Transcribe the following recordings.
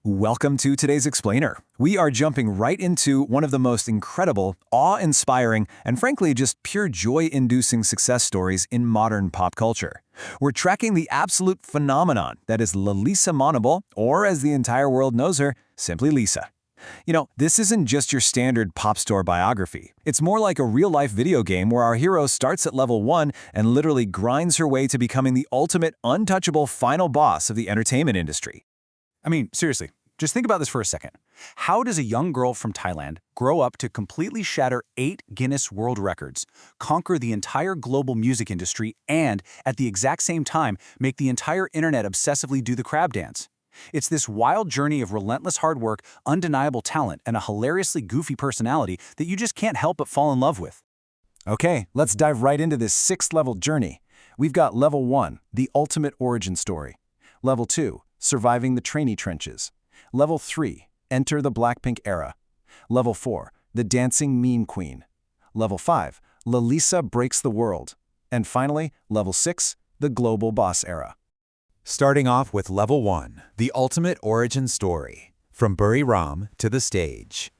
Welcome to today's Explainer. We are jumping right into one of the most incredible, awe-inspiring, and frankly just pure joy-inducing success stories in modern pop culture. We're tracking the absolute phenomenon that is Lalisa Manobal, or as the entire world knows her, simply Lisa. This isn't just your standard pop store biography. It's more like a real-life video game where our hero starts at level 1 and literally grinds her way to becoming the ultimate, untouchable final boss of the entertainment industry. I mean, seriously, just think about this for a second. How does a young girl from Thailand grow up to completely shatter 8 Guinness World Records, conquer the entire global music industry, and, at the exact same time, make the entire internet obsessively do the crab dance? It's this wild journey of relentless hard work, undeniable talent, and a hilariously goofy personality that you just can't help but fall in love with. Okay, let's dive right into this 6th-level journey. We've got Level 1, the ultimate origin story. Level 2, surviving the trainee trenches. Level 3, enter the Blackpink era. Level 4, the dancing meme queen. Level 5, Lalisa breaks the world. And finally, Level 6, the global boss era. Starting off with Level 1, the ultimate origin story, from Buri Ram to the stage.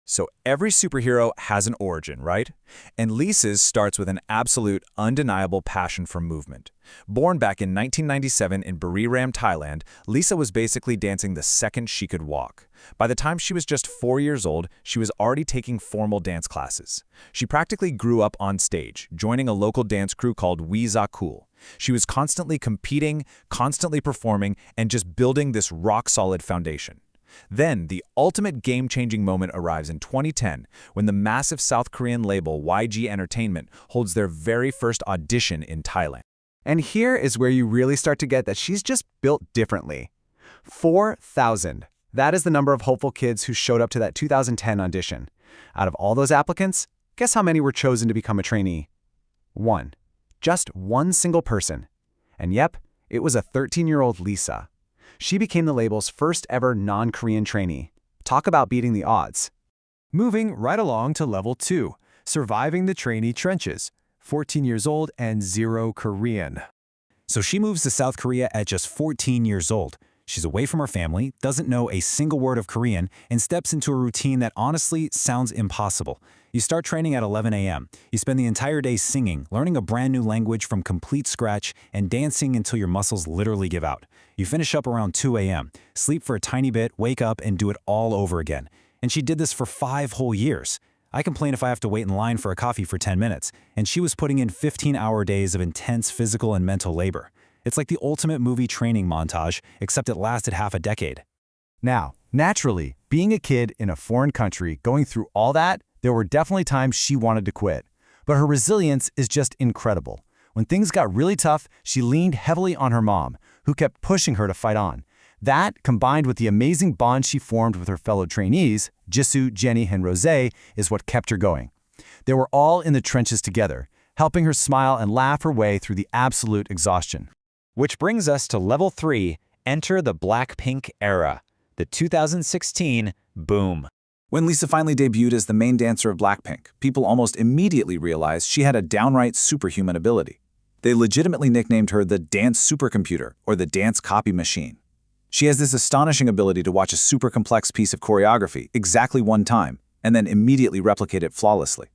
So every superhero has an origin, right? And Lisa's starts with an absolute, undeniable passion for movement. Born back in 1997 in Buriram, Thailand, Lisa was basically dancing the second she could walk. By the time she was just 4 years old, she was already taking formal dance classes. She practically grew up on stage, joining a local dance crew called We Za Cool. She was constantly competing, constantly performing, and just building this rock-solid foundation. Then, the ultimate game-changing moment arrives in 2010 when the massive South Korean label YG Entertainment holds their very first audition in Thailand. And here is where you really start to get that she's just built differently. 4,000. That is the number of hopeful kids who showed up to that 2010 audition. Out of all those applicants, guess how many were chosen to become a trainee? 1. Just one single person. And yep, it was a 13-year-old Lisa. She became the label's first ever non-Korean trainee. Talk about beating the odds. Moving right along to Level 2, surviving the trainee trenches. 14 years old and 0 Korean. So she moves to South Korea at just 14 years old. She's away from her family, doesn't know a single word of Korean, and steps into a routine that honestly sounds impossible. You start training at 11 a.m. You spend the entire day singing, learning a brand new language from complete scratch, and dancing until your muscles literally give out. You finish up around 2 a.m., sleep for a tiny bit, wake up, and do it all over again. And she did this for 5 whole years. I complain if I have to wait in line for a coffee for 10 minutes, and she was putting in 15-hour days of intense physical and mental labor. It's like the ultimate movie training montage, except it lasted half a decade. Now, naturally, being a kid in a foreign country going through all that, there were definitely times she wanted to quit. But her resilience is just incredible. When things got really tough, she leaned heavily on her mom, who kept pushing her to fight on. That, combined with the amazing bond she formed with her fellow trainees, Jisoo, Jenny, and Rosé, is what kept her going. They were all in the trenches together, helping her smile and laugh her way through the absolute exhaustion. Which brings us to Level 3, enter the Blackpink era, the 2016 boom. When Lisa finally debuted as the main dancer of Blackpink, people almost immediately realized she had a downright superhuman ability. They legitimately nicknamed her the dance supercomputer or the dance copy machine. She has this astonishing ability to watch a super complex piece of choreography exactly one time and then immediately replicate it flawlessly.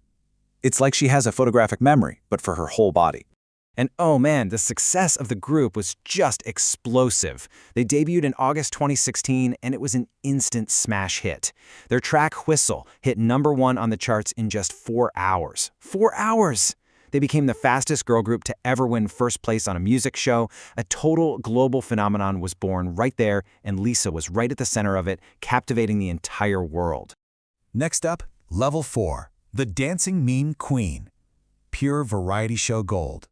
It's like she has a photographic memory, but for her whole body. And oh man, the success of the group was just explosive. They debuted in August 2016, and it was an instant smash hit. Their track Whistle hit #1 on the charts in just 4 hours. 4 hours! They became the fastest girl group to ever win first place on a music show. A total global phenomenon was born right there, and Lisa was right at the center of it, captivating the entire world. Next up, Level 4, the dancing meme queen. Pure variety show gold.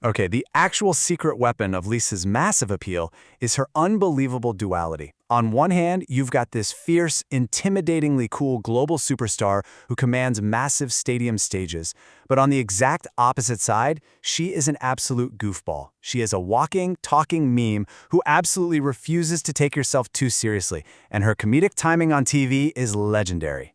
Okay, the actual secret weapon of Lisa's massive appeal is her unbelievable duality. On one hand, you've got this fierce, intimidatingly cool global superstar who commands massive stadium stages. But on the exact opposite side, she is an absolute goofball. She is a walking, talking meme who absolutely refuses to take herself too seriously, and her comedic timing on TV is legendary.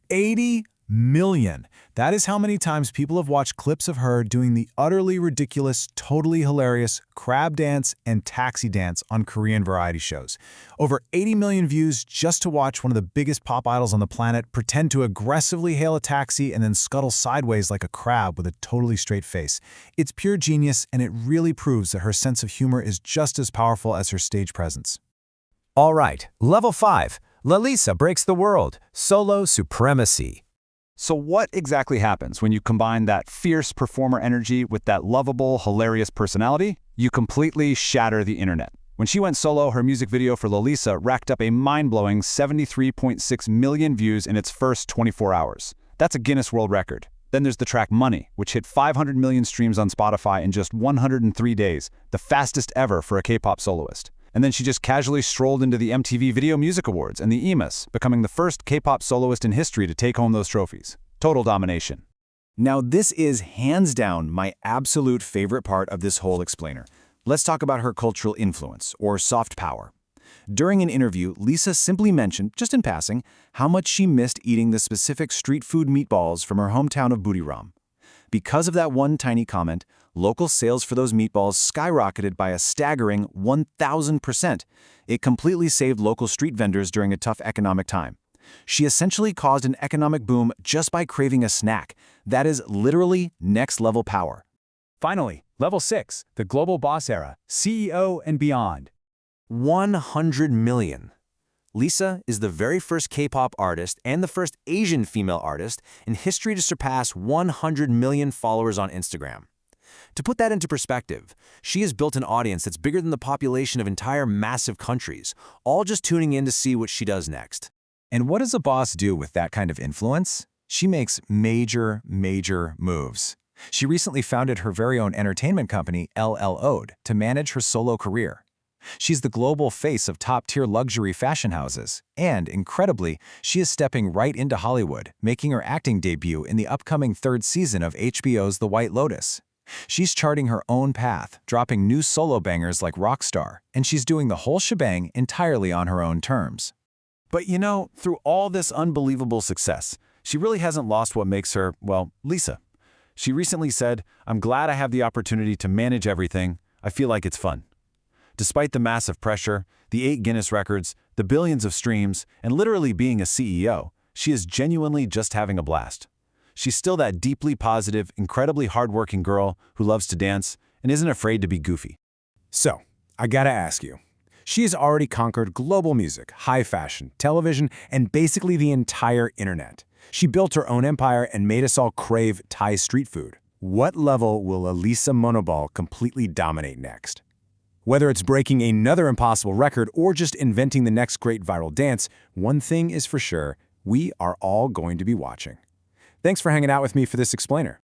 80 million. That is how many times people have watched clips of her doing the utterly ridiculous, totally hilarious crab dance and taxi dance on Korean variety shows. Over 80 million views just to watch one of the biggest pop idols on the planet pretend to aggressively hail a taxi and then scuttle sideways like a crab with a totally straight face. It's pure genius, and it really proves that her sense of humor is just as powerful as her stage presence. All right, level 5. Lalisa breaks the world. Solo supremacy. So what exactly happens when you combine that fierce performer energy with that lovable, hilarious personality? You completely shatter the internet. When she went solo, her music video for Lalisa racked up a mind-blowing 73.6 million views in its first 24 hours. That's a Guinness World Record. Then there's the track Money, which hit 500 million streams on Spotify in just 103 days, the fastest ever for a K-pop soloist. And then she just casually strolled into the MTV Video Music Awards and the EMAs, becoming the first K-pop soloist in history to take home those trophies. Total domination. Now this is hands down my absolute favorite part of this whole explainer. Let's talk about her cultural influence, or soft power. During an interview, Lisa simply mentioned, just in passing, how much she missed eating the specific street food meatballs from her hometown of Buriram. Because of that one tiny comment, local sales for those meatballs skyrocketed by a staggering 1,000%. It completely saved local street vendors during a tough economic time. She essentially caused an economic boom just by craving a snack. That is literally next-level power. Finally, level 6, the global boss era, CEO and beyond. 100 million. Lisa is the very first K-pop artist and the first Asian female artist in history to surpass 100 million followers on Instagram. To put that into perspective, she has built an audience that's bigger than the population of entire massive countries, all just tuning in to see what she does next. And what does a boss do with that kind of influence? She makes major moves. She recently founded her very own entertainment company, LLO'd, to manage her solo career. She's the global face of top-tier luxury fashion houses, and, incredibly, she is stepping right into Hollywood, making her acting debut in the upcoming 3rd season of HBO's The White Lotus. She's charting her own path, dropping new solo bangers like Rockstar, and she's doing the whole shebang entirely on her own terms. But you know, through all this unbelievable success, she really hasn't lost what makes her, well, Lisa. She recently said, "I'm glad I have the opportunity to manage everything. I feel like it's fun." Despite the massive pressure, the 8 Guinness records, the billions of streams, and literally being a CEO, she is genuinely just having a blast. She's still that deeply positive, incredibly hardworking girl who loves to dance and isn't afraid to be goofy. So, I gotta ask you. She has already conquered global music, high fashion, television, and basically the entire internet. She built her own empire and made us all crave Thai street food. What level will Lalisa Manobal completely dominate next? Whether it's breaking another impossible record or just inventing the next great viral dance, one thing is for sure, we are all going to be watching. Thanks for hanging out with me for this explainer.